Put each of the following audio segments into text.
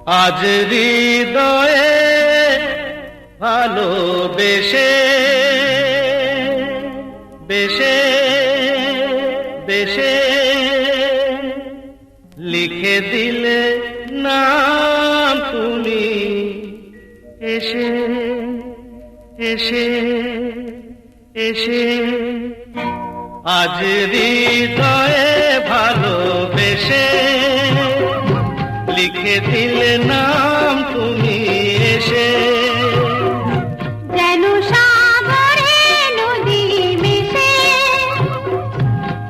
আজ হৃদয়ে ভালোবেসে বেশে বেশে লিখে দিলে নাম তুমি এসে এসে এসে আজ হৃদয়ে ভালোবেসে লিখে দিলে নাম তুমি এসে যেন সাগরে নদী মিশে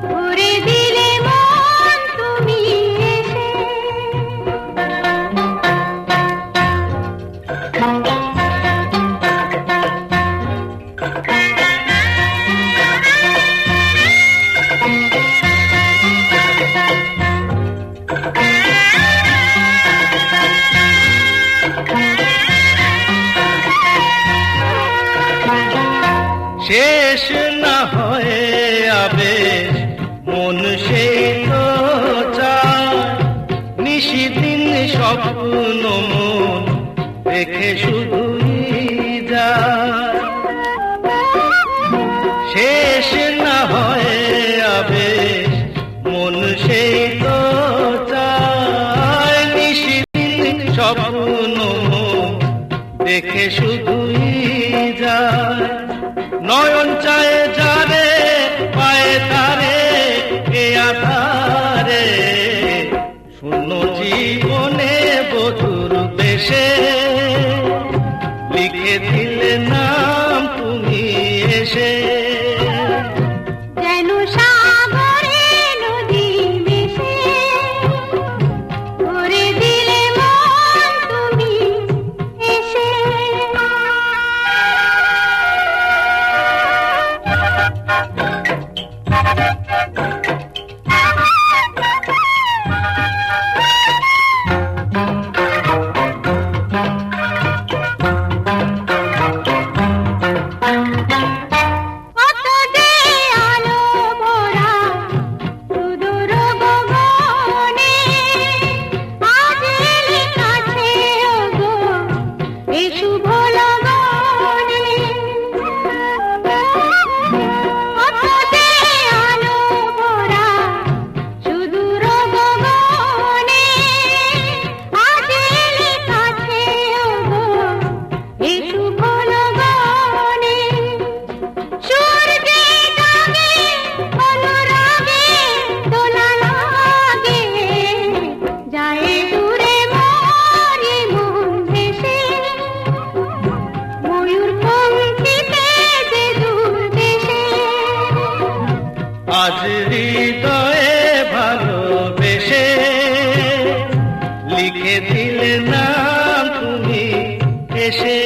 ভরে দিলে মন তুমি এসে শেষ না হয়ে আবেশ মন সেই তো চায় নিশিদিন স্বপ্ন মন দেখে শুধুই যায় শেষ না হয়ে আবেশ মন সেই তো চায় নিশিদিন স্বপ্ন মন দেখে শুধুই যায় নয়ন চায় যারে পায়ে তারে এ আধারে শূন্য জীবনে বধুর বেশে লিখে দিলে নাম তুমি এসে যেন সাগরে নদী মিশে ভরে দিলে মন তুমি এসে কত যে আলো ভরা সুদূর গগনে আজ এলে কাছে ওগো এই শুভ লগনে কত যে আলো ভরা সুদূর গগনে আজ এলে কাছে ওগো এই শুভ লগনে সূর্যে জাগে অনুরাগে দোলা লাগে যায় দূরে মরে মন ভেসে ময়ূর পঙ্খিতে যে দূর দেশে আজ হৃদয়ে ভালোবেসে লিখে দিলে নাম তুমি এসে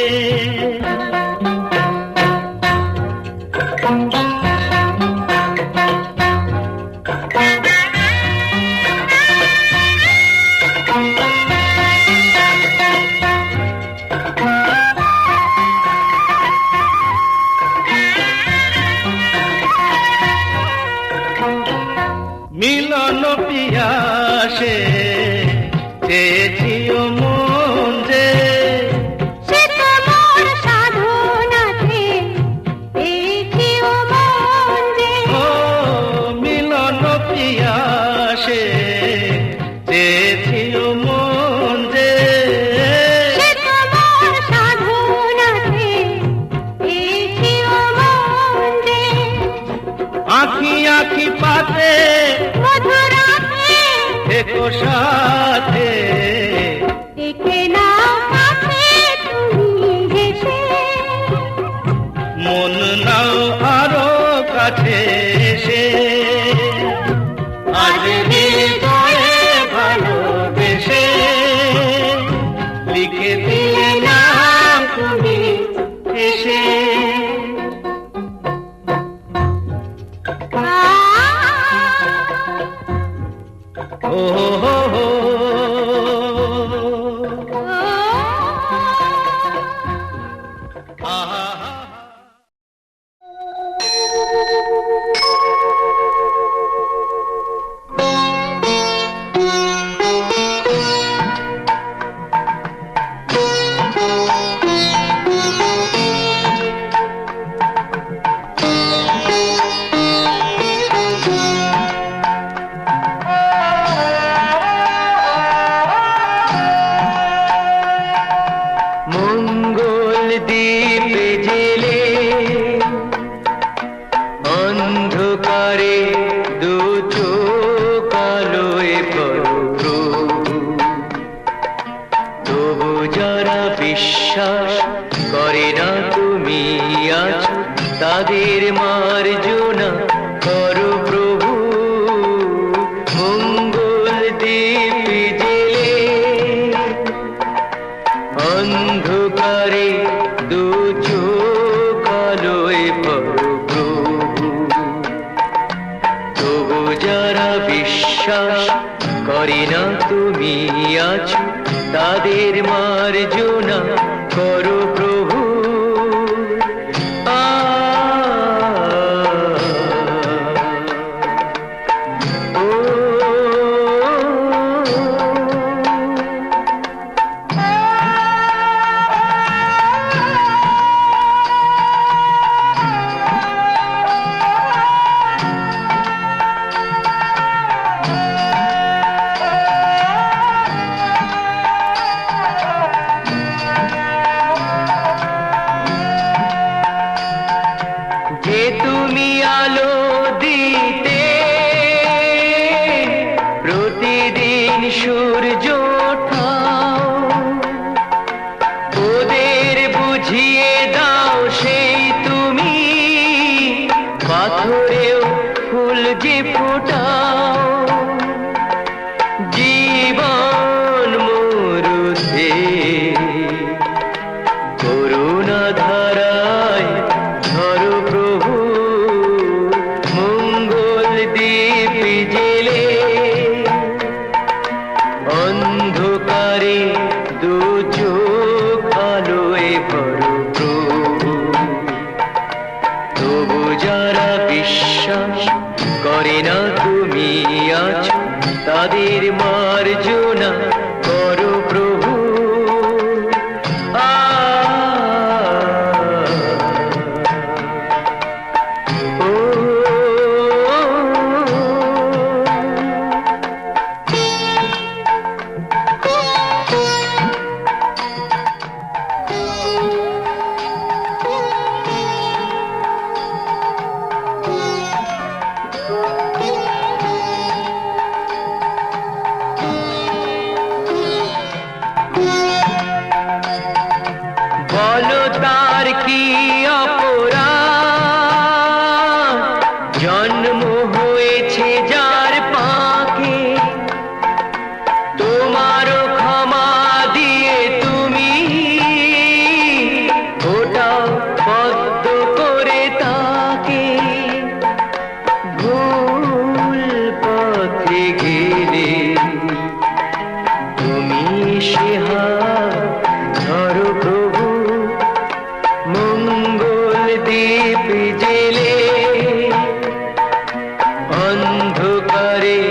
মিলন পিয়াসে চেয়েছিও মন যে সে তোমার সাধনাতে পেয়েছি ও মন যে ও মিলন পিয়াসে চেয়েছিও মন যে সে তোমার সাধনাতে পেয়েছি ও মন যে আঁখি আঁখি পাতে মধুরাতে দেখো সাথে দেখে নাও কাছে তুমি হেসে মন নাও আরো কাছে এসে আজ হৃদয়ে ভালোবেসে লিখে দিলে নাম তুমি এসে ও হো হো আহা তবু যারা বিশ্বাস করে না তুমি আছো, তাদের মার্জনা করো প্রভু। যে তুমি আলো দিতে প্রতিদিন সূর্য ওঠাও, ওদের বুঝিয়ে দাও সেই তুমি পাথরেও ফুল যে ফোটাও। জীবন মরুতে করুণা ধারায় ধরো প্রভু, মঙ্গল দ্বীপ জেলে অন্ধকারে দু চোখ আলোয় ভরো প্রভু। তবু যারা বিশ্বাস করে না তুমি আছো, তাদের মার্জনা করো প্রভু। বলো তার কি অপরাধ, জন্ম হয়েছে যার পাকে, তোমারও ক্ষমা দিয়ে তুমি ওটাও পদ্ম করে তাকে। ভুল পথে গেলে তুমি সে হাত ধরো প্রভু, মঙ্গল দ্বীপ জেলে অন্ধকারে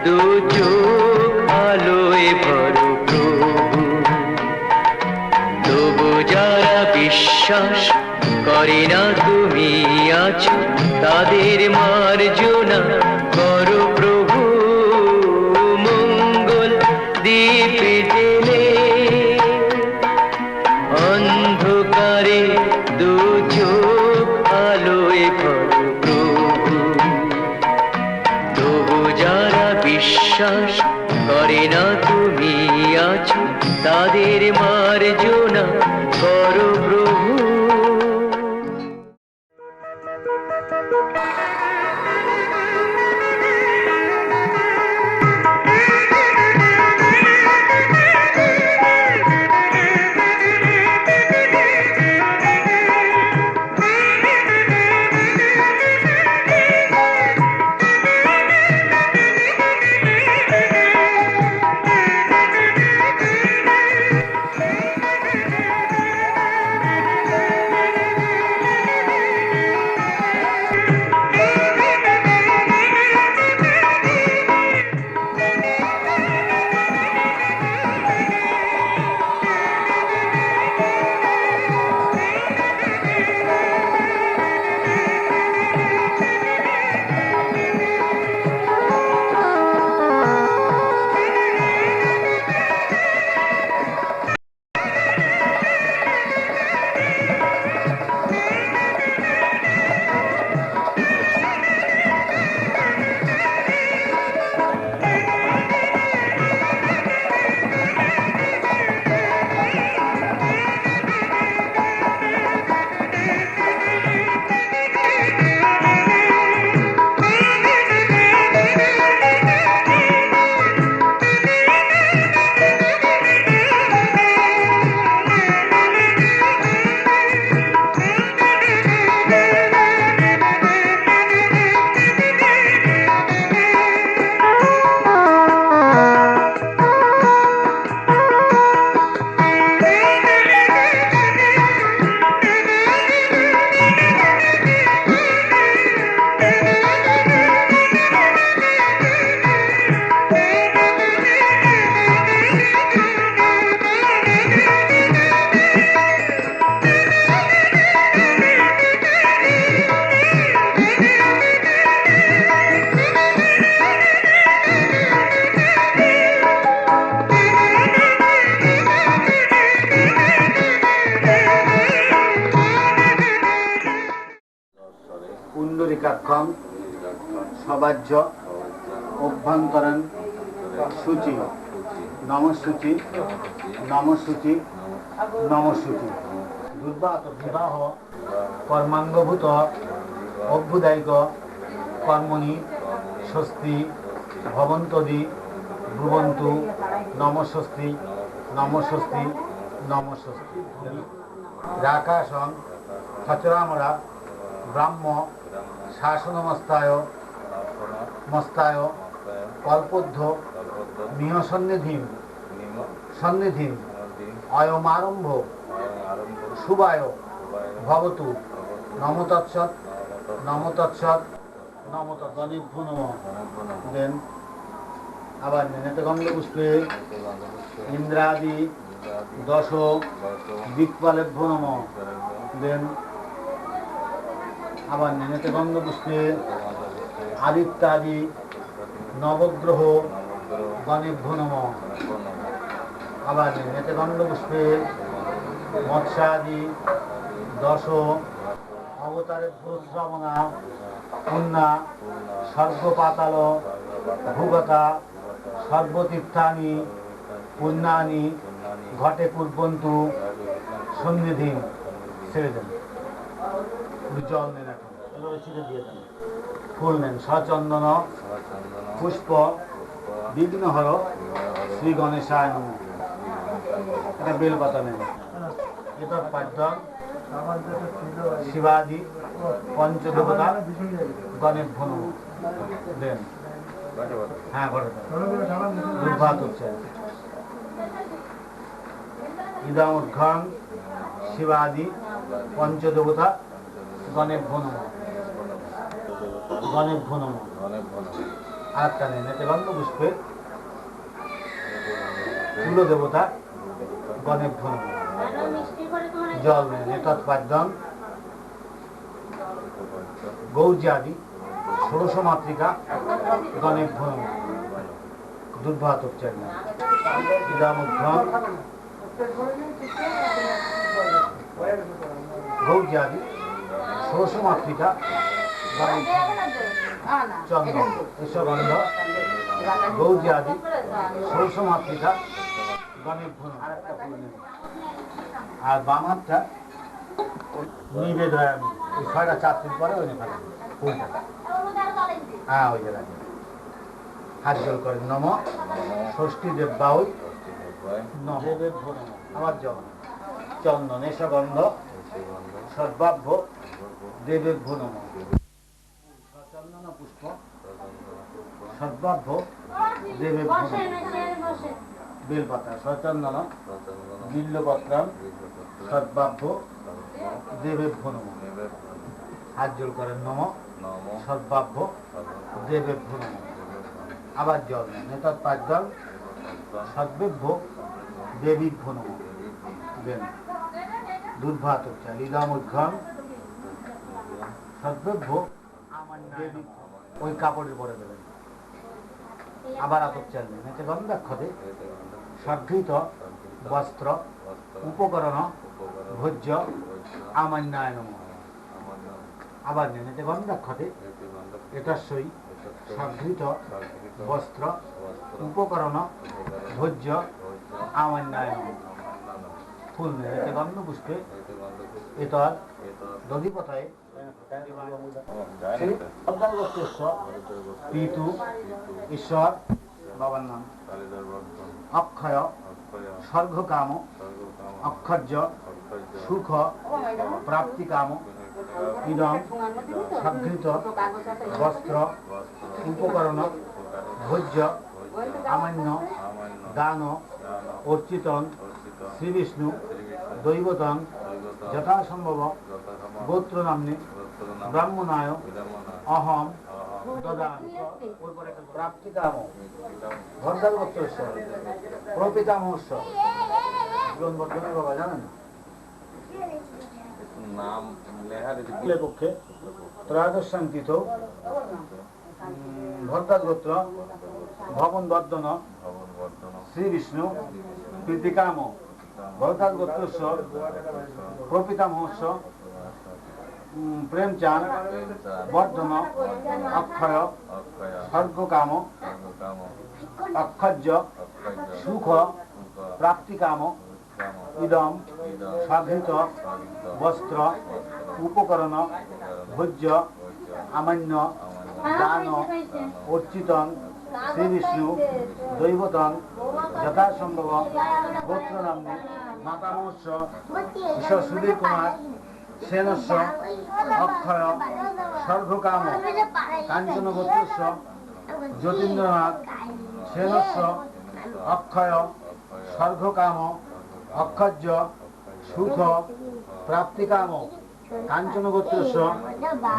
দু চোখ আলোয় ভরো প্রভু। তবু যারা বিশ্বাস করে না তুমি আছো, তাদের মার্জনা করো প্রভু, মঙ্গল দ্বীপ জেলে অন্ধকারে দু চোখ আলোয় ভরো প্রভু। তবু যারা বিশ্বাস করে না তুমি আছো, তাদের মার্জনা করো প্রভু। অবাহ্য অভ্যন্তরীণ সূচি নমসূচি নমসূচি নমসূচি। দুর্বাত বিবাহ কর্মাঙ্গভূত অভ্যুদায়িক কর্মণি স্বস্তি ভবন্তদি ব্রুবন্তু নমস্বস্তি নমস্বস্তি নমস্বস্তি। রাকাশং খচরামরা ব্রাহ্ম শাসনমস্তায় মস্তায় কল্পোদ্ধ মিহ সন্নিধিম সন্নিধিম অয়মারম্ভ শুভায় ভবতু নম তৎসৎ নম তৎসৎ নম তৎভ্যো নমঃ। দেন আবার নেনেতে গন্ধ পুষ্পে ইন্দ্রাদি দশ দিকপালেভ্যো নমঃ। দেন আবার নেনেতে গন্ধ পুষ্পে আদিত্যাদি নবগ্রহ গণেভ্যো নমঃ। আবার নেনেতে গন্ধ পুষ্পে মৎস্যাদি দশ অবতারেভ্যো শ্রবণা পুণ্যা সর্বপাতাল ভূগতা সর্বতীর্থানি পুণ্যানি ঘটে পূর্বন্তু সন্নিধি। ছেড়ে দেন, জল নেন, এখন এবার ছিটে দিয়ে দেন। ফুল নেন, সচন্দন পুষ্প বিঘ্নহর শ্রী গণেশায় নমঃ। এটা বেলপাতা নেন। এটা পাঠ্যম শিবাদি পঞ্চদেবতা গণেভ্যো নমঃ। দেন, হ্যাঁ ঘটে দুর্ভাত হচ্ছে। ইদামুর্ঘং শিবাদি পঞ্চদেবতা গণেভ্যো নমঃ। গণেভ্যো নমঃ। আরেকটা নেন, এতে গন্ধ পুষ্পে কুল দেবতা গণেভ্যো নমঃ। জল নেন, এতৎপাদ্যম গৌর্যাদি ষোড়শ মাতৃকা গণেভ্যো নমঃ। দুর্ভাত হচ্ছে না। ইদামুর্ঘং গৌর্যাদি ষোড়শ মাতৃকা চন্দন ঈশগন্ধ গৌর্যাদি ষোড়শ মাতৃকা গণেভ্যো নমঃ। আরেকটা ফুল নেন। আর বাম হাতটা নিবেদয়ামি, ওই ছয়টা চারটির পরে ওই নেই ফুলটা, হ্যাঁ ওই যে রাখেন। হাত জল করেন নম ষষ্ঠী দেব বাউল নবেভ্যো নমঃ। আবার জল চন্দন ঈশগন্ধ সর্বাভ্য দেবেভ্যো নমঃ। সচন্দন পুষ্প সর্বাভ্য দেবেভ্যো নমঃ। বেলপাতা সচন্দন বিল্লপত্রম সর্বাভ্য দেবেভ্যো নমঃ। হাত জল করেন নম সর্বাভ্য দেবেভ্যো নমঃ। আবার জল নেন, এতৎপাদ্যম সর্বেভ্য দেবীভ্যো নমঃ। দেন, দুর্ভাত হচ্ছে। ইদামুর্ঘং সর্বেভ্য দেবী, ওই কাপড়ের পরে দেবেন। আবার আতপ চাল নেন, এতে গন্ধাক্ষতে সদ্ঘৃত বস্ত্র উপকরণ ভোজ্য আমান্যায় নমঃ। আবার নেন, এতে গন্ধাক্ষতে এতস্যই সদ্ঘৃত বস্ত্র উপকরণ ভোজ্য আমান্যায় নমঃ। ফুল নেন, এতে গন্ধ পুষ্পে এতদ দধিপথায় পিতু ঈশ্বর বাবার নাম অক্ষয় স্বর্গকাম অক্ষর্য সুখ প্রাপ্তিকাম ইদম সদ্ঘৃত বস্ত্র উপকরণ ভোজ্য আমান্য দান অর্চিতং শ্রীবিষ্ণু দৈবতং যথাসম্ভব গোত্র নাম্নে ব্রাহ্মণায় অহম দদামি। প্রাপ্তিকাম ভদ্রাল গোত্রস্য প্রপিতামহস্য জীবনবর্ধনের বাবা জানেন নাম লেখার পক্ষে ত্রয়োদশাঙ্কিত ভদ্রাল গোত্র ভবন বর্ধন শ্রী বিষ্ণু প্রীতিকাম ভদ্রাল গোত্রস্য প্রপিতামহস্য প্রেমচাঁদ বর্ধন অক্ষয় স্বর্গকাম অক্ষজ্য সুখ প্রাপ্তিকাম ইদম স্বাধৃত বস্ত্র উপকরণ ভোজ্য আমান্য দান অর্চিতন শ্রীবিষ্ণু দৈবতন যথাসম্ভব গোত্র নাম্নী মাতামহস্য ঈশ্বর সুধীর কুমার সেনস্য অক্ষয় স্বর্গকাম কাঞ্চন গোত্রস্য যতীন্দ্রনাথ সেনস্য অক্ষয় স্বর্গকাম অক্ষজ্য সুখ প্রাপ্তিকাম কাঞ্চন গোত্রস্য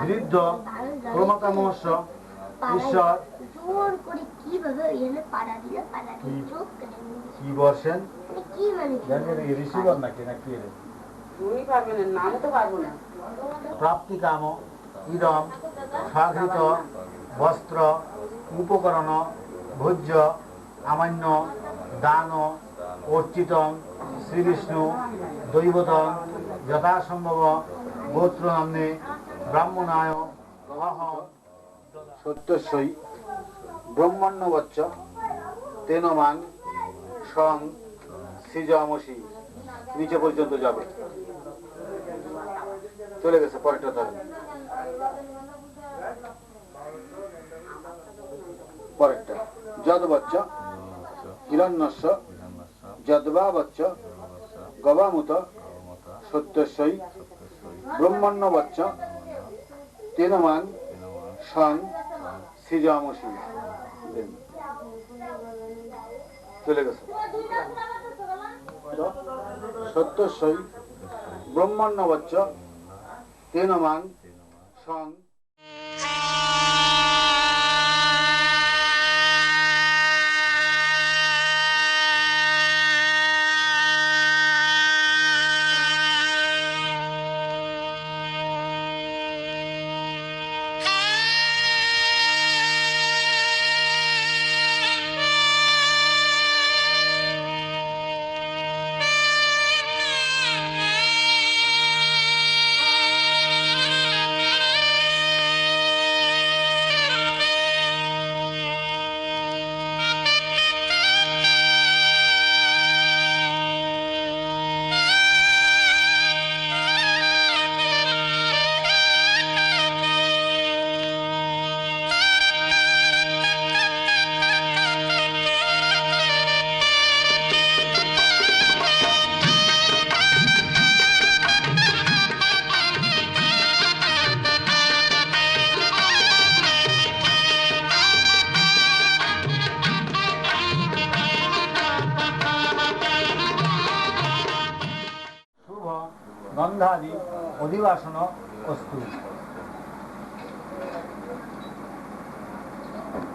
বৃদ্ধ ক্রমকামস্য ঈশ্বর জোর করে কিভাবে এখানে পাড়া দিল চোখ কি বর্ষেন কি মানে রিসিভার নাকি নাকি তুমি পারবে না, নাম তো পারবো না। প্রাপ্তিকাম ইদম স্বাধৃত বস্ত্র উপকরণ ভোজ্য আমান্য দান অর্চিতম শ্রীবিষ্ণু দৈবতম যথাসম্ভব গোত্র নাম্নে ব্রাহ্মণায় অহম সত্যস্যই ব্রহ্মণ্যবচ্চ তেনমান সং সৃজমসি নিচে পর্যন্ত যাবে চলে গেছে পরেরটা ধরেন পরেরটা যদবচ্চ হিরণ্যস্য যদ্বাবচ্চ গবামুত সত্যস্যই ব্রহ্মণ্যবচ্চ তেনমান সং সৃজমসি চলে গেছে সত্যস্যই ব্রহ্মণ্যবচ্চ তেনমান সং গন্ধাদি অধিবাসন অস্তু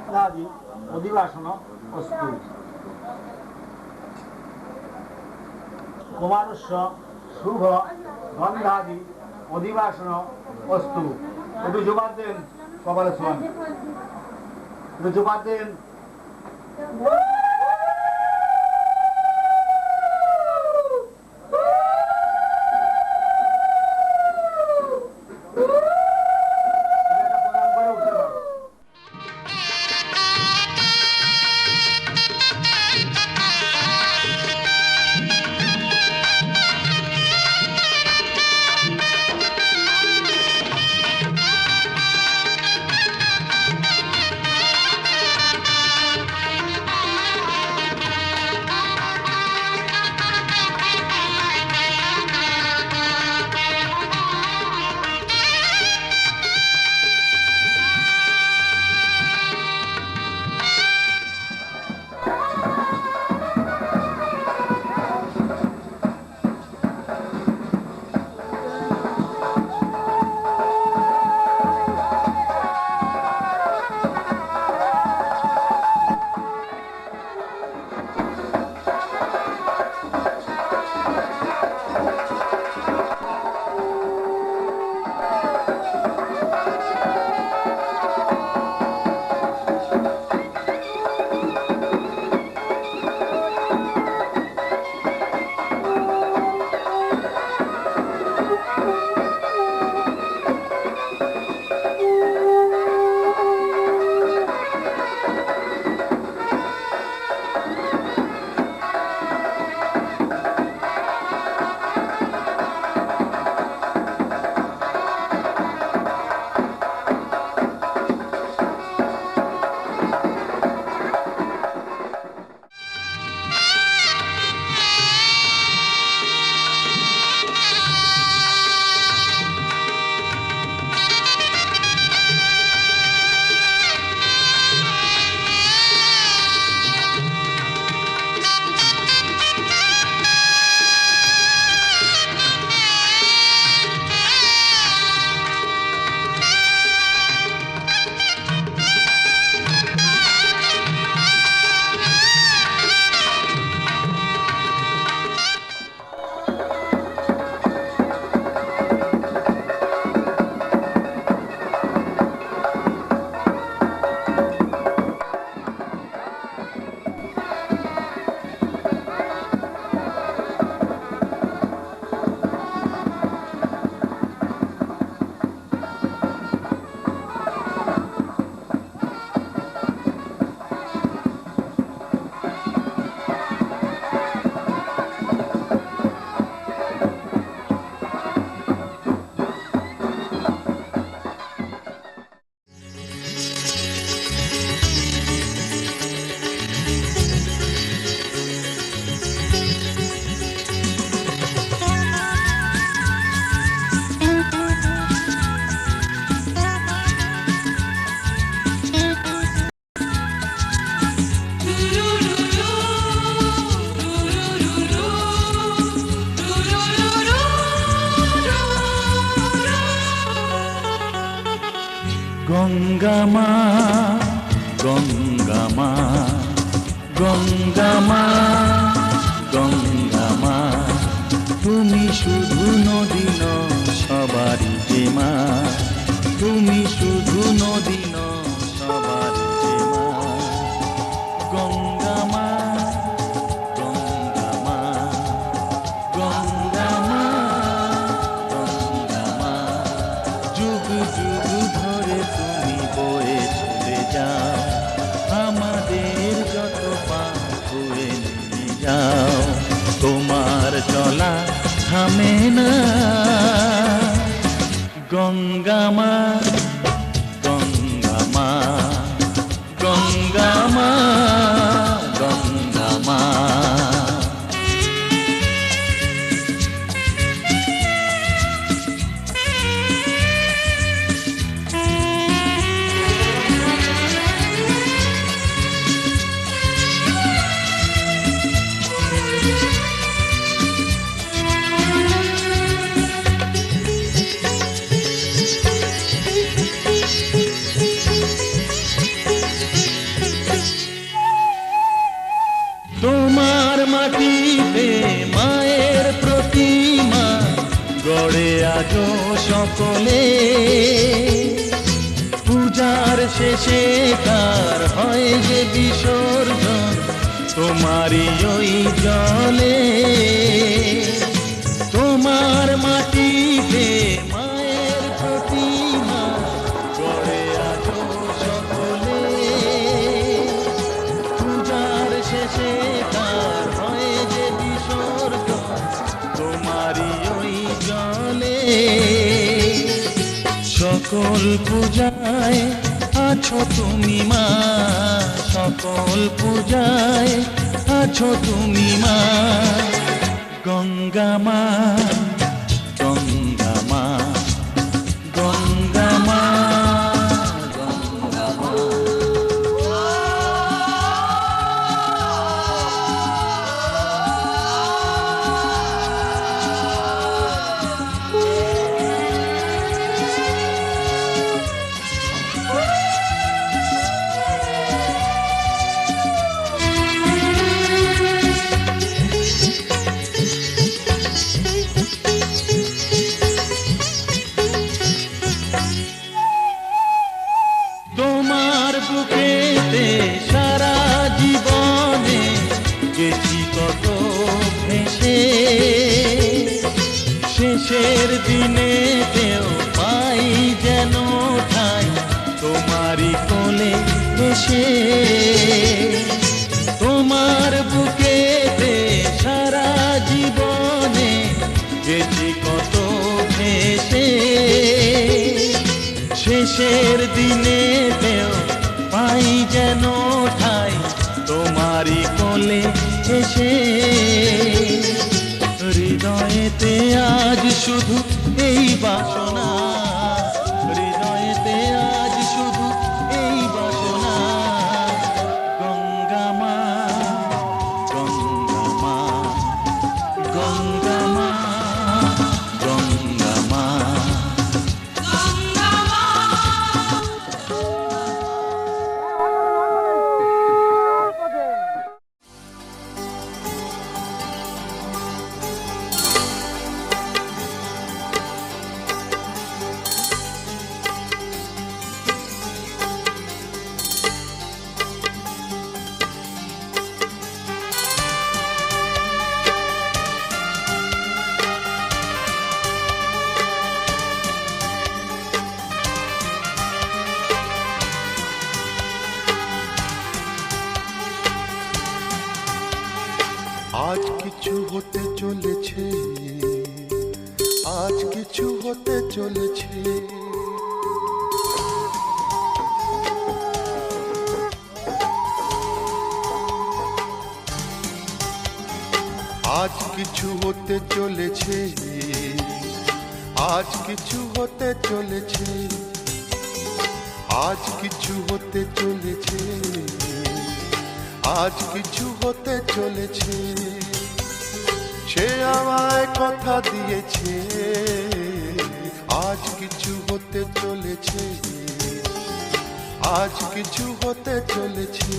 গন্ধাদি অধিবাসন অস্তু কুমারস্য শুভ গন্ধাদি অধিবাসন অস্তু একটু জবাব দেন কপালে শোন একটু জবাব দেন গঙ্গা মা, গঙ্গা মা, গঙ্গা মা, গঙ্গা মা, তুমি শুধু নদী নও সবারই যে মা, তুমি শুধু নদী নও সবারই যে মা। গঙ্গা মা, গঙ্গা মা, গঙ্গা মা, গঙ্গা মা, যুগ যুগ ধরে তুমি বয়ে চলে যাও, আমাদের যত পাপ ধুয়ে নিয়ে যাও। তোমার চলা থামে না। গঙ্গা মা, গঙ্গা মা, গঙ্গা মা, গঙ্গা মা। তোমার মাটিতে মায়ের প্রতিমা গড়ে আজো সকলে, পূজার শেষে তার হয় যে বিসর্জন তোমারই ওই জলে। তোমার মাটিতে মায়ের প্রতিমা গড়ে আজো সকলে, পূজার শেষে তার হয় যে বিসর্জন তোমারই ওই জলে। সকল পূজায় আছো তুমি মা, সকল পূজায় আছো তুমি মা। গঙ্গা মা, গঙ্গা মা, গঙ্গা মা, গঙ্গা মা। তোমার বুকেতে সারা জীবনে গেছি কত ভেসে, শেষের দিনেতেও পাই যেন ঠাই তোমারই কোলে এসে। তোমার বুকেতে সারা জীবনে গেছি কত ভেসে, শেষের দিনেতেও পাই পাই যেন ঠাই তোমারই কোলে এসে। হৃদয়েতে আজ শুধু এই বাসনা, হৃদয়েতে আজ শুধু এই বাসনা। গঙ্গা মা, গঙ্গা মা, গঙ্গা মা, গঙ্গা মা। আজ কিছু হতে চলেছে, আজ কিছু হতে চলেছে। আজ কিছু হতে চলেছে, আজ কিছু হতে চলেছে, আজ কিছু হতে চলেছে, আজ কিছু হতে চলেছে। সে আমায় কথা দিয়েছে, আজ কিছু হতে চলেছে, আজ কিছু হতে চলেছে।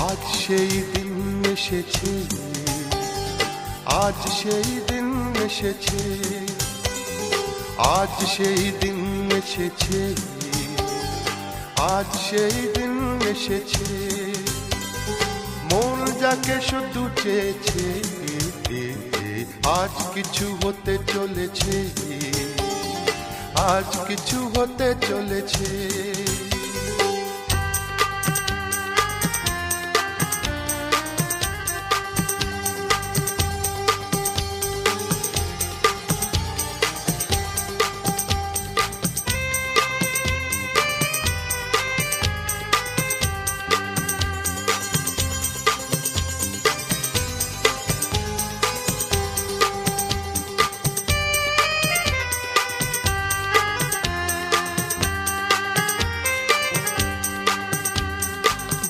আজ সেই দিন এসেছে, আজ সেই দিন এসেছে, আজ সেই দিন এসেছে, আজ সেই দিন এসেছে। মন যাকে শুধু চেয়েছে, আজ কিছু হতে চলেছে, আজ কিছু হতে চলেছে।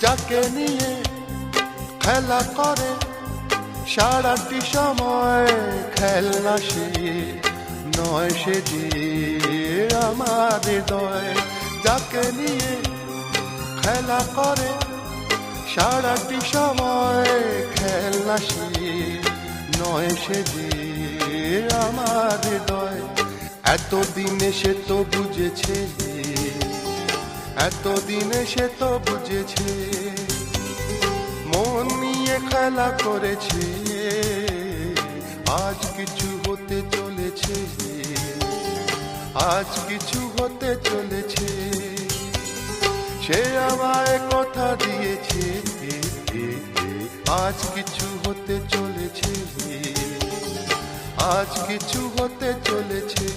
যাকে নিয়ে খেলা করে সারাটি সময়, খেলনা সে নয়, সে যে আমার হৃদয়। যাকে নিয়ে খেলা করে সারাটি সময়, খেলনা সে নয়, সে যে আমার হৃদয়। এতদিনে সে তো বুঝেছে, এতদিনে সে তো বুঝেছে, মন নিয়ে খেলা করেছে। আজ কিছু হতে চলেছে, আজ কিছু হতে চলেছে। সে আমায় কথা দিয়েছে, আজ কিছু হতে চলেছে, আজ কিছু হতে চলেছে।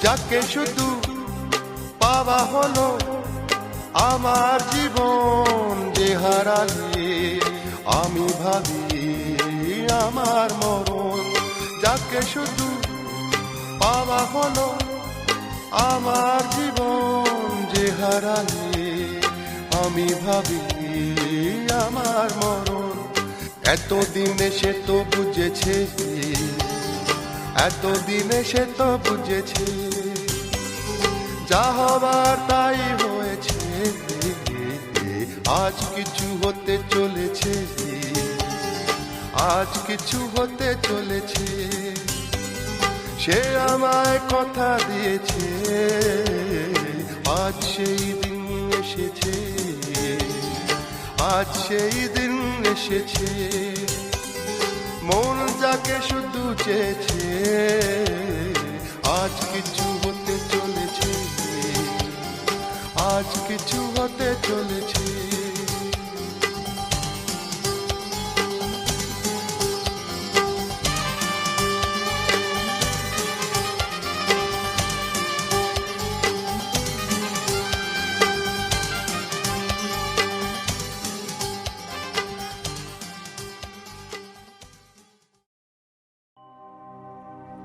যাকে শুধু পাওয়া হলো আমার জীবন, যে হারালে আমি ভাবি আমার মরণ। যাকে শুধু পাওয়া হলো আমার জীবন, যে হারালে আমি ভাবি আমার মরণ। এতদিনে সে তো বুঝেছে, এতদিনে সে তো বুঝেছে, যা হবার তাই হয়েছে। আজ কিছু হতে চলেছে, আজ কিছু হতে চলেছে। সে আমায় কথা দিয়েছে, আজ সেই দিন এসেছে, আজ সেই দিন এসেছে। মন যাকে শুধু চেয়েছে, আজ কিছু হতে চলেছে, আজ কিছু হতে চলেছে।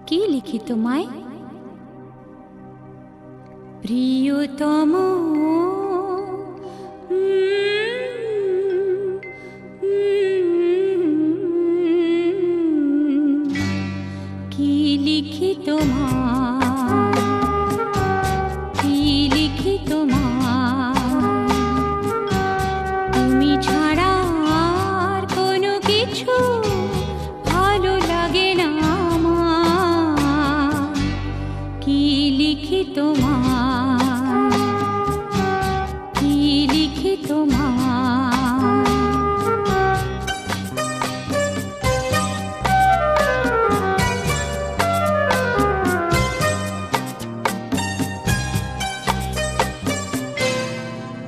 কি লিখি তোমায়? প্রিয়তম কি লিখি তোমায়, কি লিখি তোমায়? তুমি ছাড়া আর কোনো কিছু ভালো লাগে না আমার। কি লিখি তোমায়, কি লিখি তোমায়?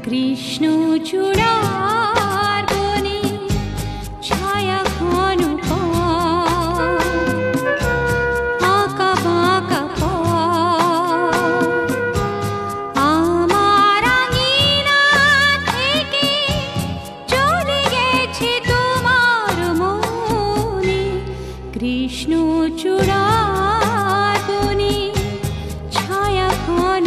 কৃষ্ণ চূড়ার বনে ছায়া ঘন আঁকা বাঁকা আমার আঙিনা থেকে চলে গেছে তোমার মনে। কৃষ্ণ চূড়ার বনে ছায়া ঘন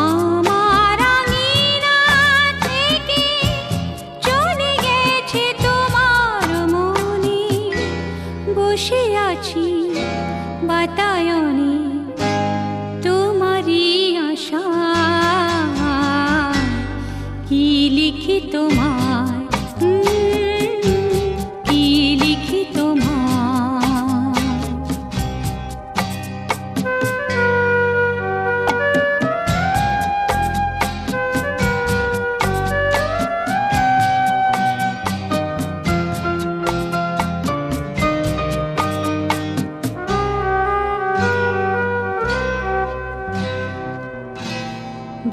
আমার আঙিনা থেকে চলে গেছে তোমার মনে। বসে আছি বাতায়নে তোমারই আশা। কি লিখি তোমায়, কি লিখি তোমায়?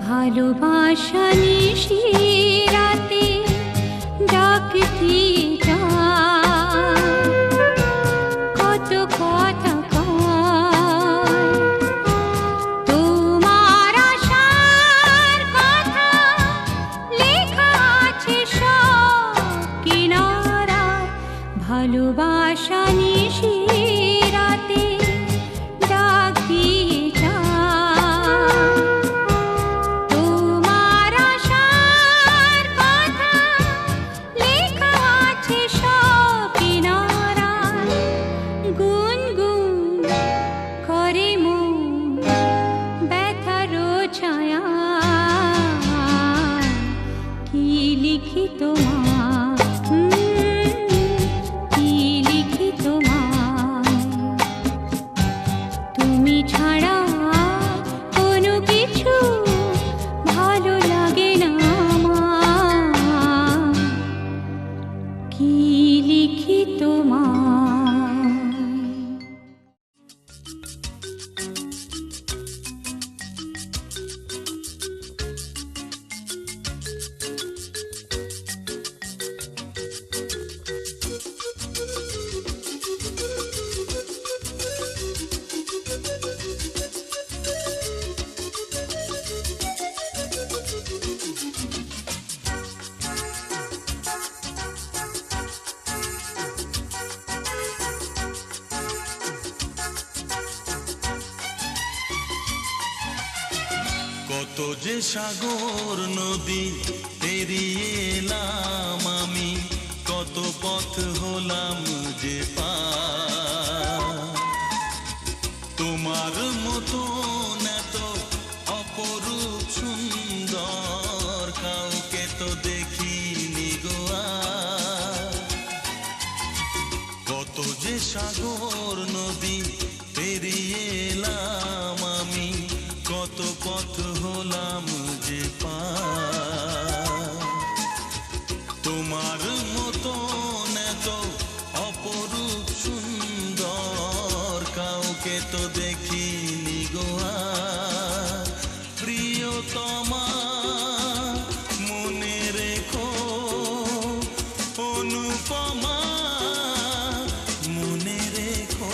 ভালোবাসা নিশি রাতে ডাক দিয়ে যায়, কত কথা কয় তোমার আশার কথা লেখা আছে সব কিনারায়। ভালোবাসা নিশি রাতে ডাক দিয়ে যায়, তোমার আশার কথা লেখা আছে সব কিনারায়। গুনগুন করে মন ব্যথার ছায়া। কি লিখি তোমায়, কি লিখি তোমায়? তুমি ছাড়া কোনো কিছু ভালো লাগে না আমার। কি লিখি তোমায়? কত যে সাগর নদী পেরিয়ে এলাম আমি, কত পথ হলাম যে পার। তোমার মতো এত অপরূপ সুন্দর কাউকে তো দেখিনি গো আর। কত যে সাগর কত পথ হলাম যে পার তোমার মতন এত অপরূপ সুন্দর কাউকে তো দেখিনি গো আর। প্রিয়তমা মনে রেখো, অনুপমা মনে রেখো।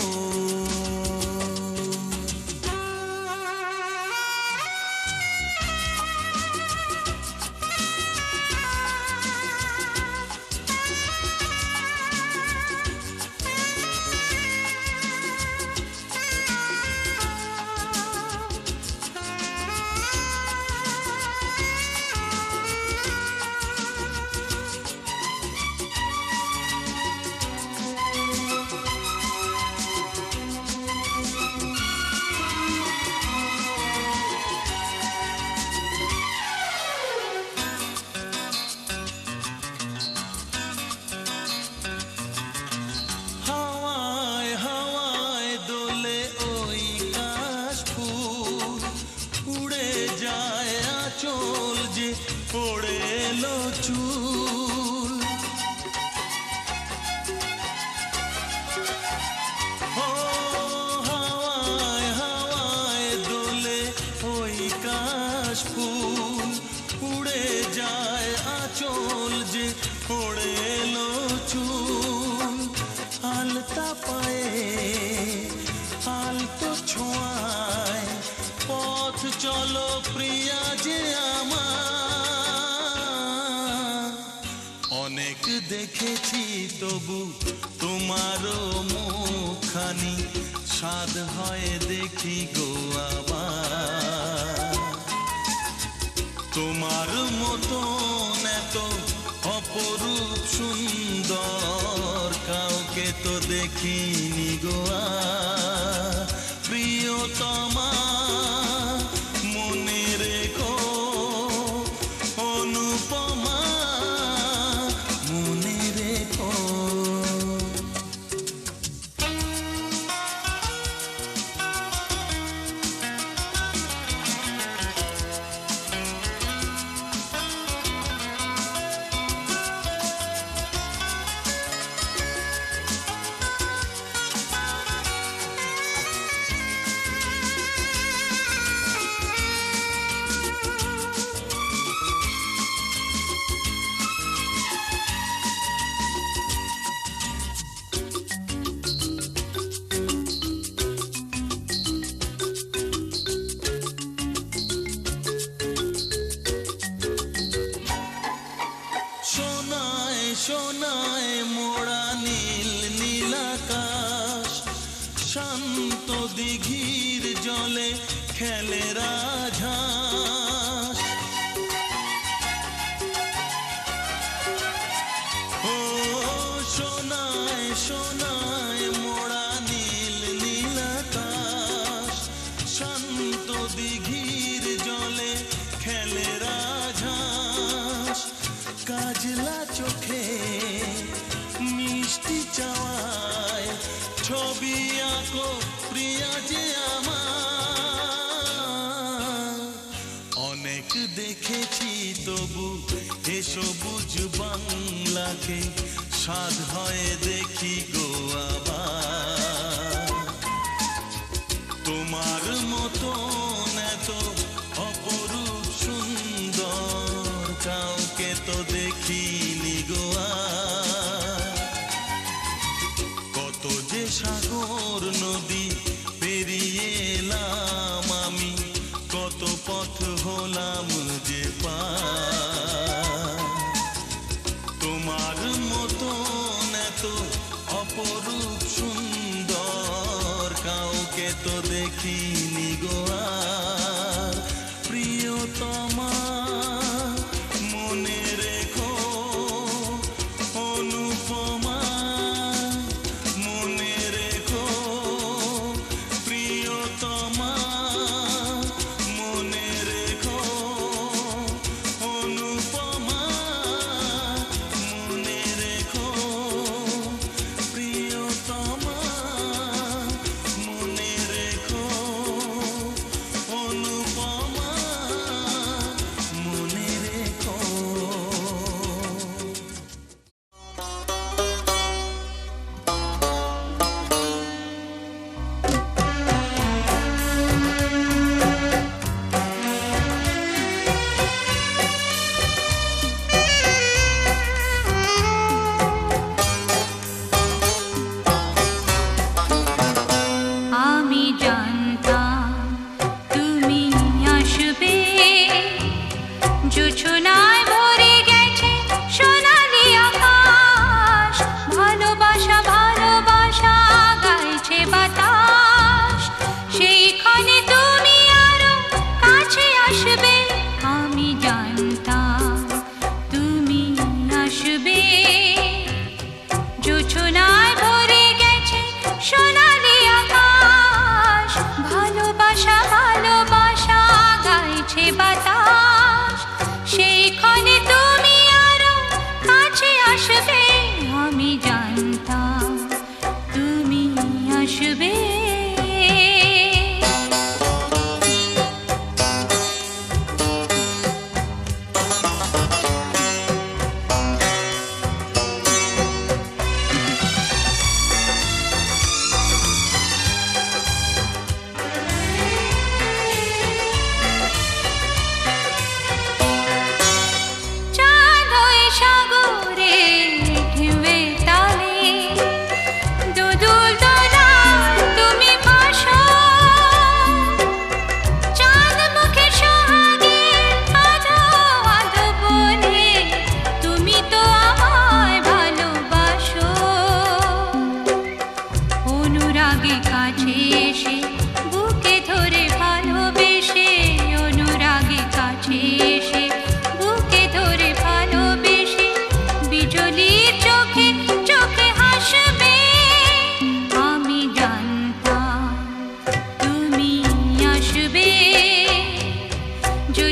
হাওয়ায় হাওয়ায় দোলে ওই কাশফুল, উড়ে যায় আঁচল যে পড়ে এলো চুল। ও হাওয়ায় হাওয়ায় দোলে ওই কাশফুল, উড়ে যায় আঁচল যে পড়ে এলো চুল। আলতা পায়ে আলতো ছোঁয়ায় পথ চলো প্রিয়া যে আমার। অনেক দেখেছি তবু তোমারও মুখখানি, স্বাদ হয় দেখি গো আবার। তোমার মতন এত অপরূপ সুন্দর কাউকে তো দেখিনি গো আর। প্রিয়তমা মনে রেখো, অনুপমা মনে রেখো। সোনায় সোনায় মোড়া নীল নীলাকাশ, শান্ত দিঘির জলে খেলে রাজহাঁস। ও সোনায় সোনায় মোড়া নীল নীলাকাশ, শান্ত দিঘির জলে খেলে রাজহাঁস। কাজলা চোখে মিষ্টি চাওয়ায় ছবি আঁকো প্রিয়া যে আমার। অনেক দেখেছি তবু এ সবুজ বাংলাকে, স্বাদ হয় দেখি গো আবার। তোমার মতন এত অপরূপ সুন্দর কাউকে তো দেখিনি গো আর। কত যে সাগর নদী পেরিয়ে এলাম আমি, কত পথ হলাম যে পার। তোমার মতন এত অপরূপ সুন্দর কাউকে তো দেখিনি গো আর। প্রিয়তমা মনে রেখো,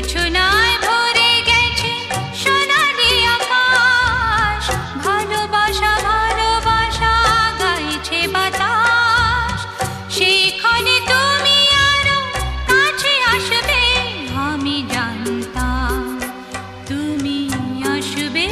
জোছনায় ভরে গেছে সোনালি আকাশ, ভালোবাসা ভালোবাসা গাইছে বাতাস, সেখানে তুমি আরো কাছে আসবে, আমি জানতাম তুমি আসবে।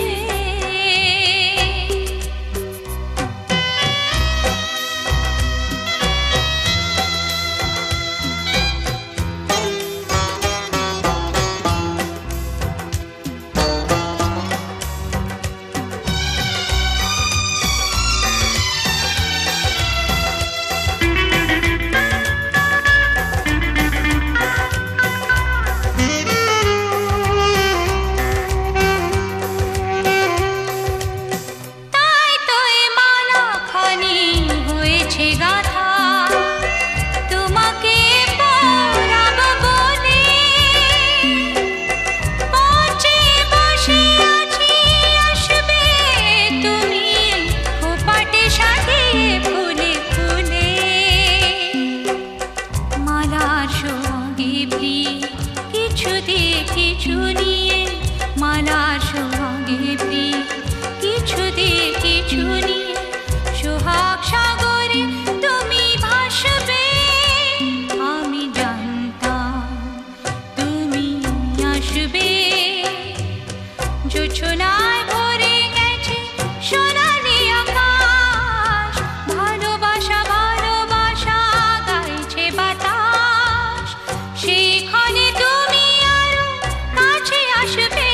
তাই তো এ মালাখানি হয়েছে গাথা, তোমাকে পরাবো বলে। পৌঁছে বসে আছি, আসবে তুমি খোপাটে সাজিয়ে ফুলে ফুলে। মালার সঙ্গে প্রিয় কিছু দিয়ে কিছু নিয়ে, মালার সঙ্গে প্রিয় কিছু দিয়ে কিছু নিয়ে, সোহাগ সাগরে তুমি ভাসবে, আমি জানতাম তুমি আসবে। জোছনায় ভরে গেছে সোনালি আকাশ, ভালোবাসা ভালোবাসা গাইছে বাতাস, সেখানে তুমি আরো কাছে আসবে,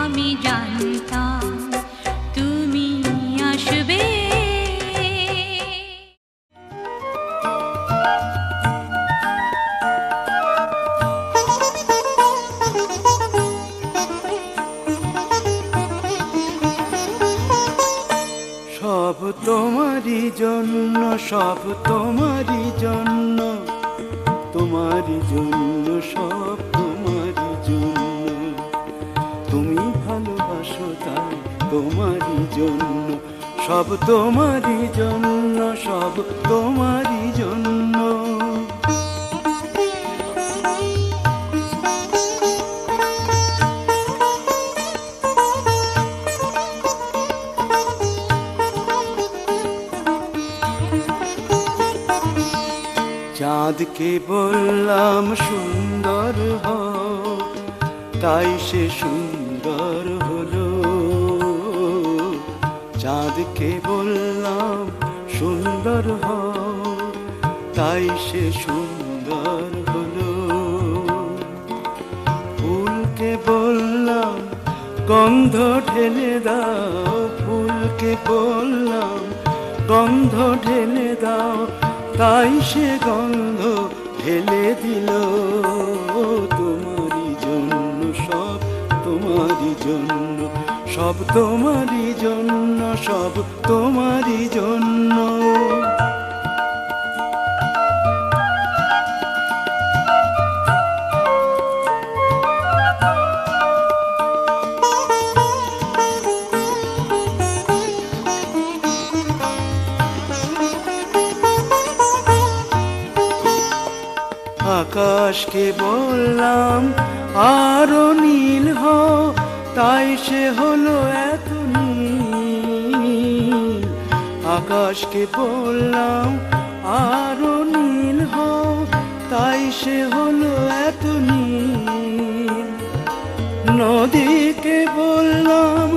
আমি জানতাম তুমি আসবে। সব তোমারই জন্য, সব তোমারই জন্য, তোমারই জন্য, সব তোমারই জন্য। তুমি ভালোবাসো তাই তোমারই জন্য, সব তোমারই জন্য, সব তোমারই জন্য। চাঁদকে বললাম সুন্দর হও, তাই সে সুন্দর হলো। চাঁদকে বললাম সুন্দর হও, তাই সে সুন্দর হলো। ফুলকে বললাম গন্ধ ঢেলে দাও, ফুলকে বললাম গন্ধ ঢেলে দাও, তাই সে গন্ধ ঢেলে দিল। তোমারই জন্য, সব তোমারই জন্য, সব তোমারই জন্য, সব তোমারই জন্য। আকাশকে বললাম আরো নীল হও, তাই সে হলো এত নীল। আকাশকে বললাম আরো নীল হও, তাই সে হলো এত নীল। নদীকে বললাম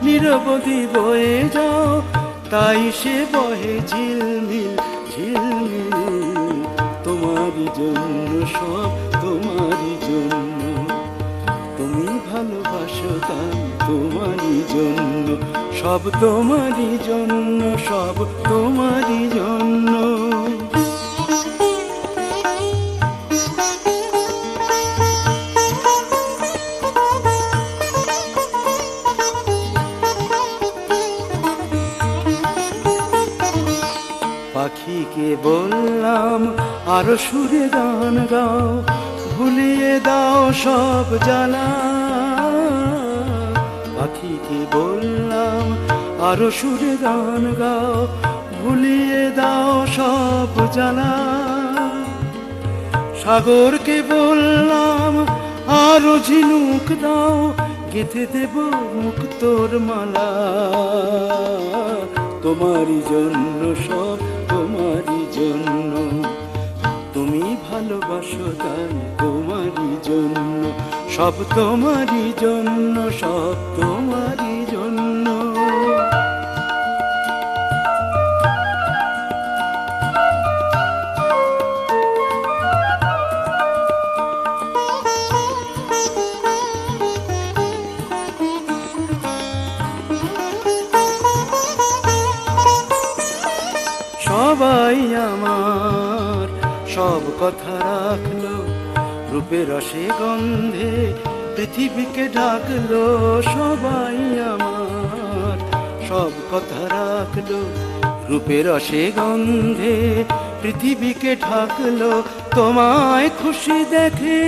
নিরবধি বয়ে যাও, তাই সে বহে ঝিলমিল ঝিলমিল। তোমারই জন্য, সব তোমারই জন্য, তুমি ভালোবাসো তাই তোমারই জন্য, সব তোমারই জন্য, সব তোমারই জন্য। পাখিকে বললাম আরো সুরে গান গাও, ভুলিয়ে দাও সব জ্বালা। পাখিকে বললাম আরো সুরে গান গাও, ভুলিয়ে দাও সব জ্বালা। সাগরকে বললাম আরো ঝিনুক দাও গেঁথে দেব মুক্তোর মালা, তোমারই জন্য সব তোমারই জন্য, তুমি ভালোবাসো তাই তোমারই জন্য, সব তোমারই জন্য, সব তোমারই জন্য। সবাই আমার সব কথা রাখলো, রূপের রসে গন্ধে পৃথিবীকে ঢাকলো। সবাই আমার সব কথা রাখলো, রূপের রসে গন্ধে পৃথিবীকে ঢাকলো। তোমায় খুশি দেখে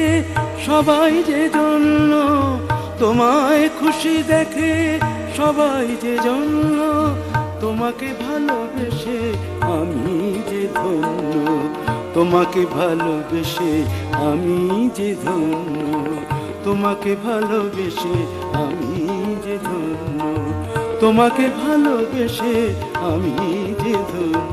সবাই যে জন্য, তোমায় খুশি দেখে সবাই যে জন্য, তোমাকে ভালোবেসে আমি যে ধন্য, তোমাকে ভালোবেসে আমি যে ধন্য, তোমাকে ভালোবেসে আমি যে ধন্য, তোমাকে ভালোবেসে আমি যে ধন্য।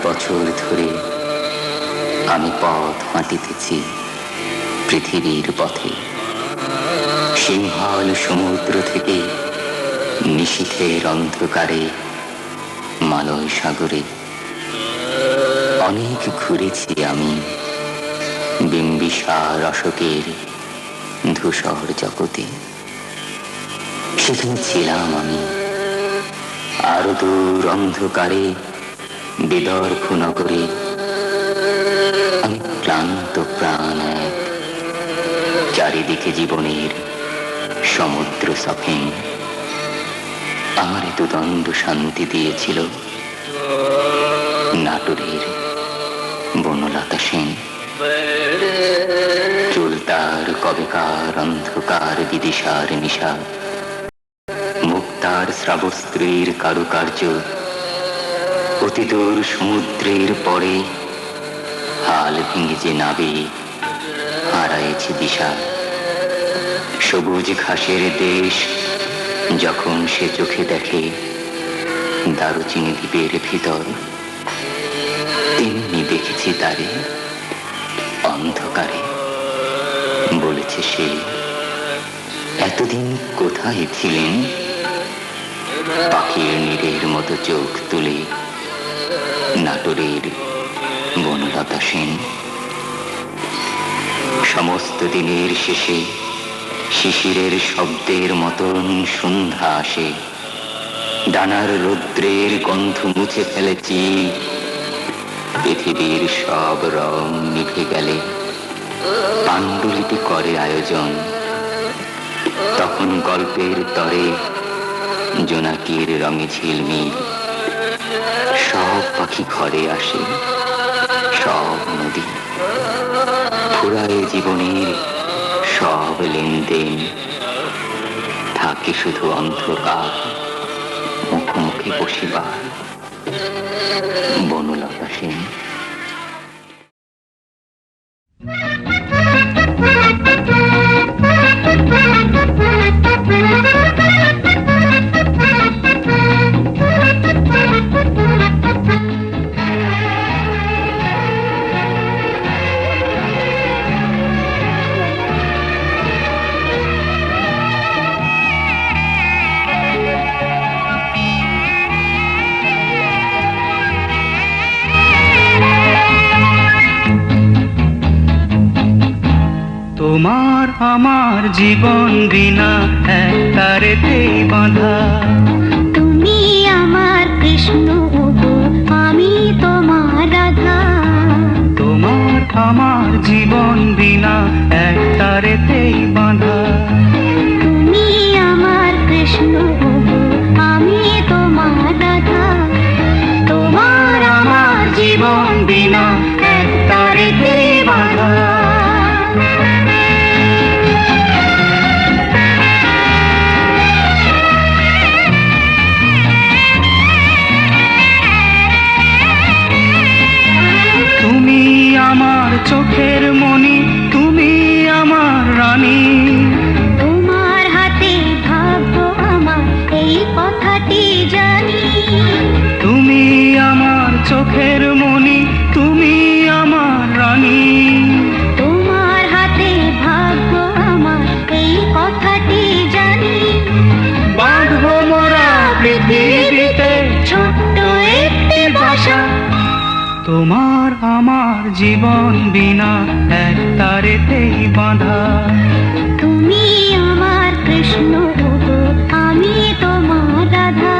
বছর ধরে আমি পথ হাঁটিতেছি পৃথিবীর পথে, সিংহল সমুদ্র থেকে নিশীথের অন্ধকারে মালয় সাগরে। অনেক ঘুরেছি আমি বিম্বিসার অশোকের ধূসর জগতে, সেখানে ছিলাম আমি আরো দূর অন্ধকারে বিদর্ভ নগরে। আমি ক্লান্ত প্রাণ এক, চারিদিকে জীবনের সমুদ্র সফিং। আমার এত দ্বন্দ্ব শান্তি দিয়েছিল নাটোরের বনলতা সেন। চুলতার কবেকার অন্ধকার বিদিশার নিশা, মুক্তার শ্রাবস্ত্রীর কারুকার্য, অতিদূর সমুদ্রের পরে হাল ভেঙে যে নাবে হারায়েছে দিশা। সবুজ ঘাসের দেশ যখন সে চোখে দেখে দারুচিনি দ্বীপের ভিতর, তেমনি দেখেছি তারে অন্ধকারে। বলেছে সে, এতদিন কোথায় ছিলেন? পাখির নীড়ের মতো চোখ তুলে নাটোরের বনলতা সেন। সমস্ত দিনের শেষে শিশিরের শব্দের মতন সন্ধ্যা আসে। ডানার রৌদ্রের গন্ধ মুছে ফেলেছি, পৃথিবীর সব রং নিভে গেলে পাণ্ডুলিপি করে আয়োজন। তখন গল্পের তরে জোনাকির রঙে ঝিলমিল, সব পাখি ঘরে আসে, সব নদী ফুরায় জীবনের সব লেনদেন। থাকে শুধু অন্ধকার, মুখোমুখি বসিবার। বনলতা সেন। তোমার আমার জীবন বিনা এক তারেতেই বাঁধা। তুমি আমার কৃষ্ণ গো, আমি তোমার রাধা। তোমার আমার জীবন বিনা এক তারেতেই বাঁধা। তুমি আমার কৃষ্ণ গো, আমি তোমার রাধা। তোমার আমার জীবন বিনা এক তারেতেই বাঁধা। তুমি আমার চোখের মণি, তুমি আমার রানী। তোমার হাতে ভাগ্য আমার, এই কথাটি জানি। তুমি আমার চোখের মণি, তুমি আমার রানী। তোমার হাতে ভাগ্য আমার, এই কথাটি জানি। বাঁধবো মোরা পৃথিবীতে ছোট্ট একটি বাসা। তোমার আমার জীবন বিনা এক তারেতেই বাঁধা। তুমি আমার কৃষ্ণ গো, আমি তোমার রাধা।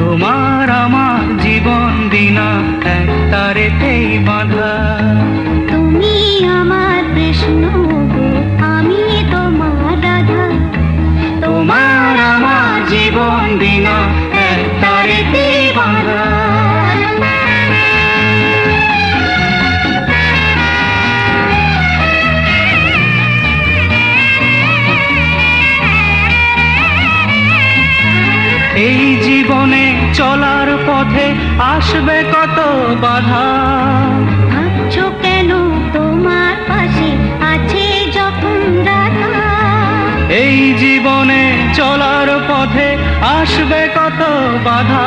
তোমার আমার জীবন বিনা এক তারেতেই বাঁধা। তুমি আমার কৃষ্ণ গো, আমি তোমার রাধা। তোমার আমার জীবন বিনা এক তারেতেই বাঁধা। এই জীবনে চলার পথে আসবে কত বাধা। ভাবছো কেন তোমার পাশে আছে যখন রাধা। এই জীবনে চলার পথে আসবে কত বাধা।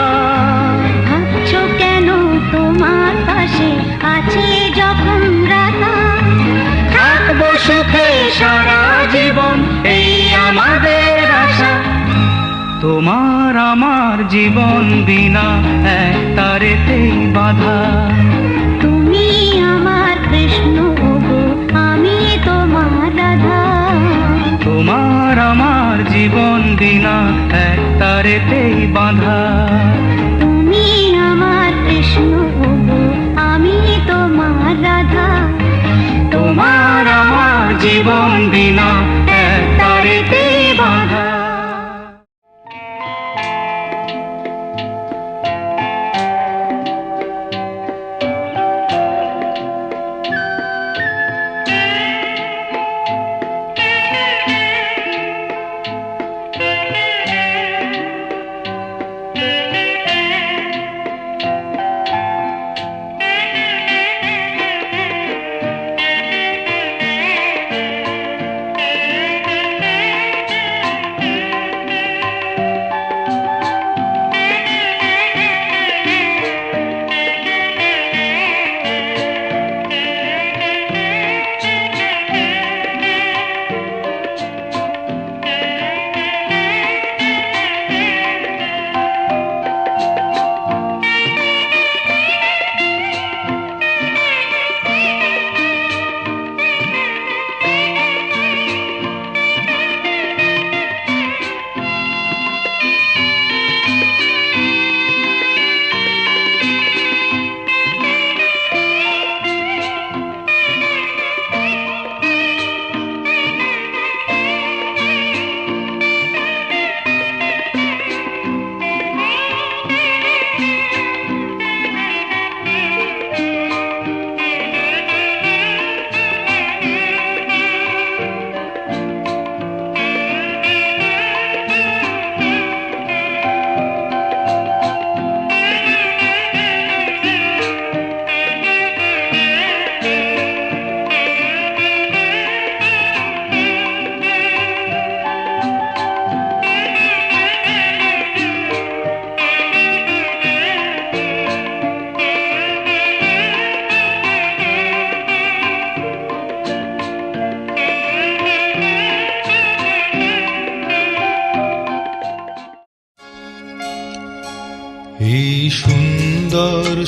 ভাবছো কেন তোমার পাশে আছে যখন রাধা। থাকবো সুখে সারা জীবন, এই আমাদের আশা। তোমার আমার জীবন বিনা এক তারেতেই বাঁধা। তুমি আমার কৃষ্ণ গো, আমি তোমার রাধা। তোমার আমার জীবন বিনা এক তারেতেই বাঁধা। তুমি আমার কৃষ্ণ গো, আমি তোমার রাধা। তোমার আমার জীবন বিনা এক তারেতেই বাঁধা।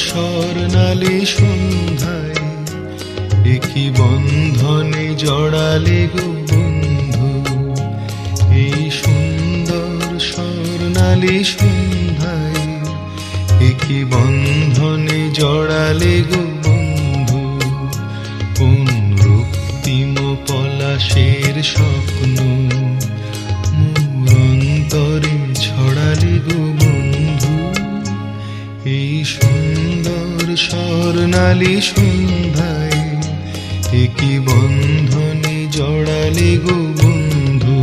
স্বর্ণালী সন্ধ্যায় একই বন্ধনে জড়ালে গো বন্ধু, এই সুন্দর স্বর্ণালী সন্ধ্যায় একই বন্ধনে জড়ালে গো বন্ধু, কোন রক্তিম পলাশের স্বপ্ন মোর অন্তরে ছড়ালে গো বন্ধু, এই সুন্দর স্বর্ণালী সন্ধ্যায় একই বন্ধনে জড়ালে গো বন্ধু।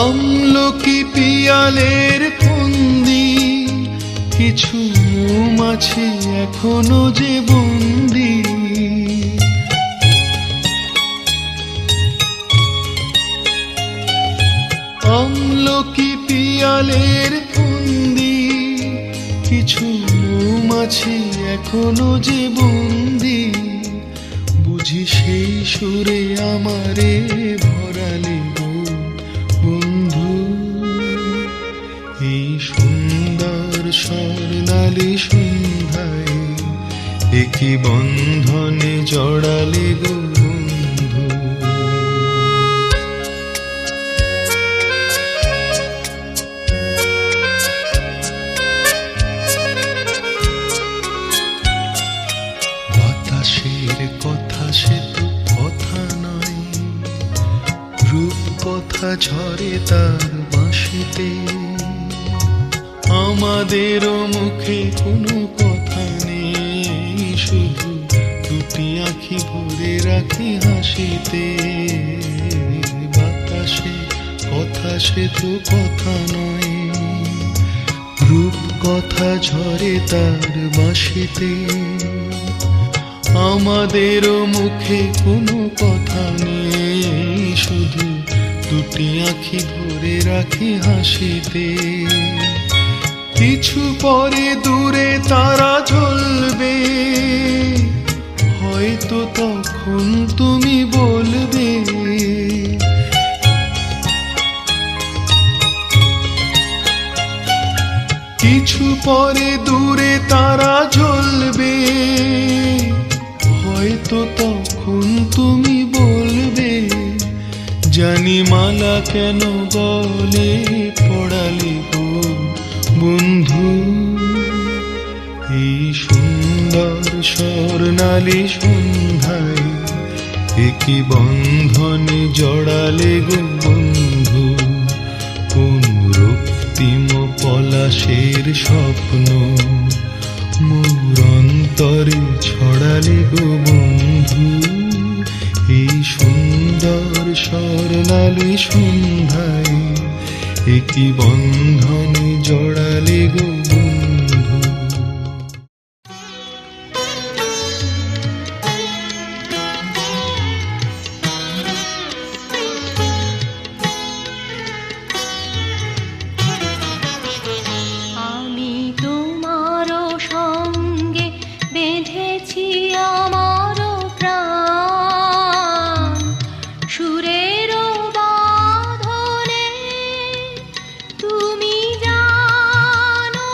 আমলকি পিয়ালের ফন্দি কিছু মৌমাছি এখনো যে বন্দি, আমলকি পিয়ালের ফন্দি কিছু মৌমাছি এখনো যে বন্দি, বুঝি সেই সুরে আমারে ভরালে গো বন্ধু, এই সুন্দর স্বর্ণালী সন্ধ্যায় একই বন্ধনে জড়ালে গো বন্ধু। বাতাসের কথা সে তো কথা নয়, রূপ কথা ঝরে তার বাঁশিতে, আমাদেরও মুখে কোনো কথা নেই, শুধু দুটি আঁখি ভরে রাখি হাসিতে। বাতাসে কথা সে তো কথা নয়, রূপ কথা ঝরে তার বাঁশিতে, আমাদেরও মুখে কোনো কথা নেই, শুধু দুটি আঁখি ভরে রাখি হাসিতে। কিছু পরে দূরে তারা জ্বলবে, হয়তো তখন তুমি বলবে, কিছু পরে দূরে তারা জ্বলবে, হয়তো তখন তুমি বলবে, জানি মালা কেন গলে পড়ালে গো বন্ধু, এই সুন্দর স্বর্ণালী সন্ধ্যায় একই বন্ধনে জড়ালে গো বন্ধু, কোন রক্তিম পলাশের স্বপ্ন মোর অন্তরে ছড়ালে গো বন্ধু, এই সুন্দর স্বর্ণালী সন্ধ্যায় একই বন্ধনে জড়ালে গো বন্ধু। আমি তোমারও সঙ্গে বেঁধেছি আমারও প্রাণ, সুরেরও বাঁধনে তুমি জানো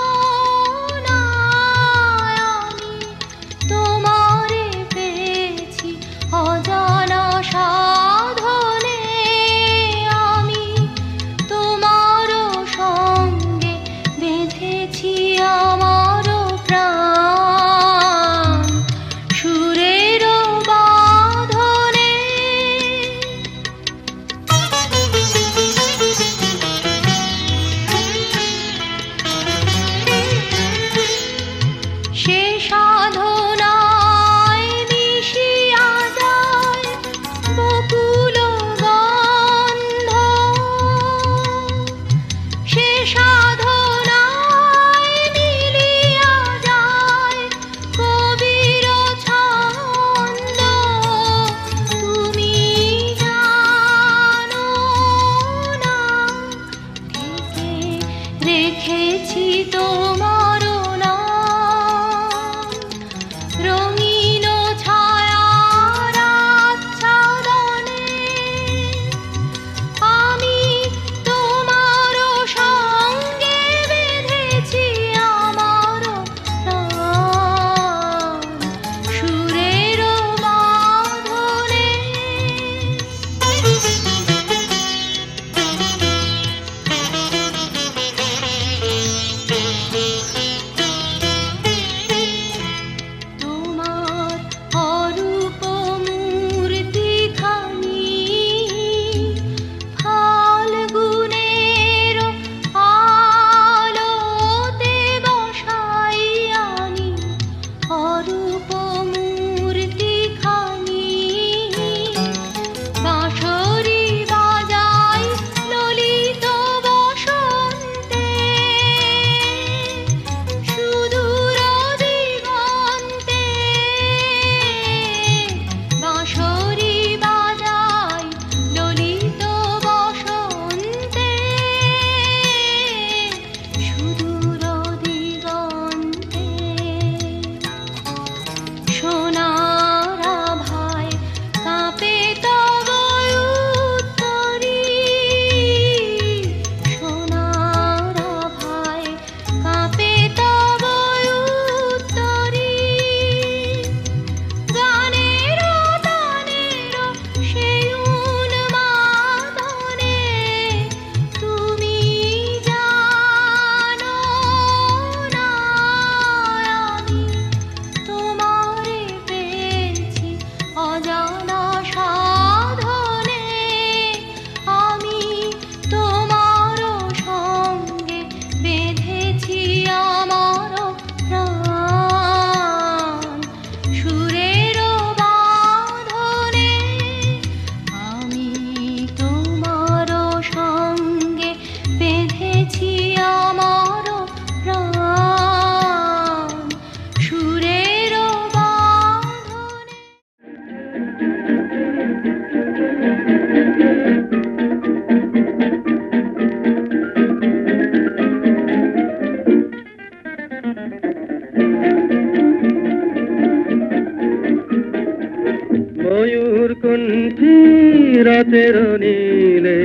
নীলে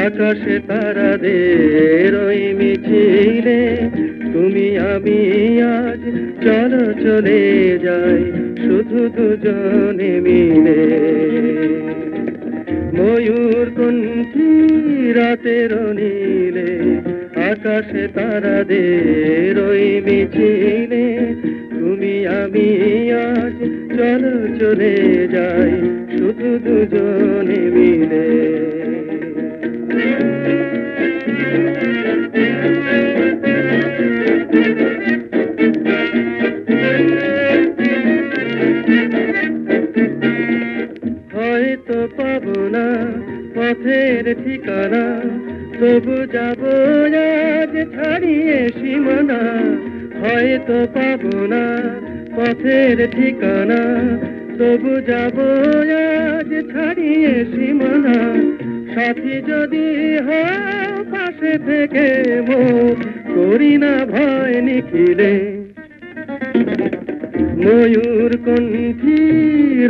আকাশে তারাদের ওই মিছিলে তুমি আমি আজ চলো চলে যাই শুধু দুজনে মিলে ময়ূর কণ্ঠী রাতের নীলে আকাশে তারাদের ওই মিছিলে তুমি আমি আজ চলো চলে যাই শুধু দুজনে মিলে হয়তো পাবো না পথের ঠিকানা তবু যাবো আজ ছাড়িয়ে সীমানা হয়তো পাবো না পথের ঠিকানা তবু যাবো আজ ছাড়িয়ে সীমানা সাথী যদি হয় পাশে থেকে মুখ করি না ভয় নিখিলে ময়ূর কণ্ঠী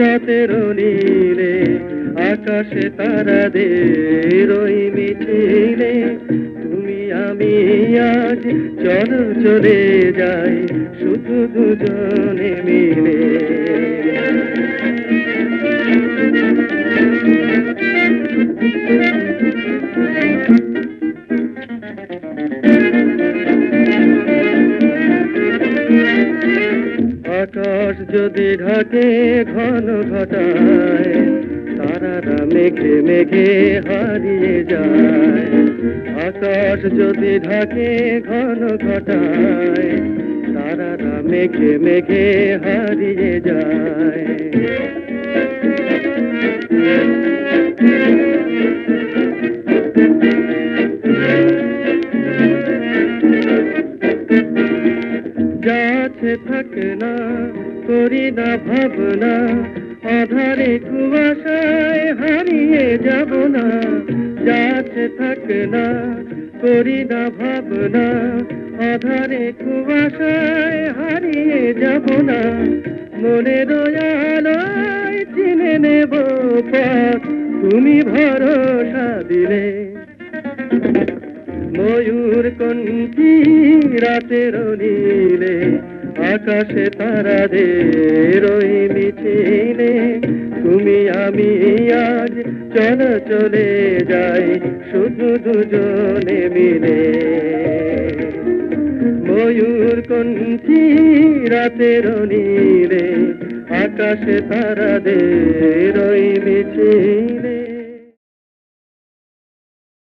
রাতের নীলে আকাশে তারাদের ওই মিছিলে তুমি আমি আজ চলো চলে যাই শুধু দুজনে মিলে আকাশ যদি ঢাকে ঘন ঘটায় তারারা মেঘে মেঘে হারিয়ে যায় আকাশ যদি ঢাকে ঘন ঘটায় তারারা মেঘে মেঘে হারিয়ে যায় যাচ্ছে থাকে না করি না ভাবনা আধারে কুয়াশায় হারিয়ে যাব না যাচ্ছে থাকে না করি না ভাবনা আধারে কুয়াশায় হারিয়ে যাব না মনে দয়ালয় চিনে নেব পথ তুমি ভরসা দিলে ময়ূর কণ্ঠী রাতের নীলে আকাশে তারাদের ওই মিছিলে তুমি আমি আজ চলো চলে যাই শুধু দুজনে মিলে ময়ূর কণ্ঠী রাতের নীলে আকাশে তারাদের ওই মিছিলে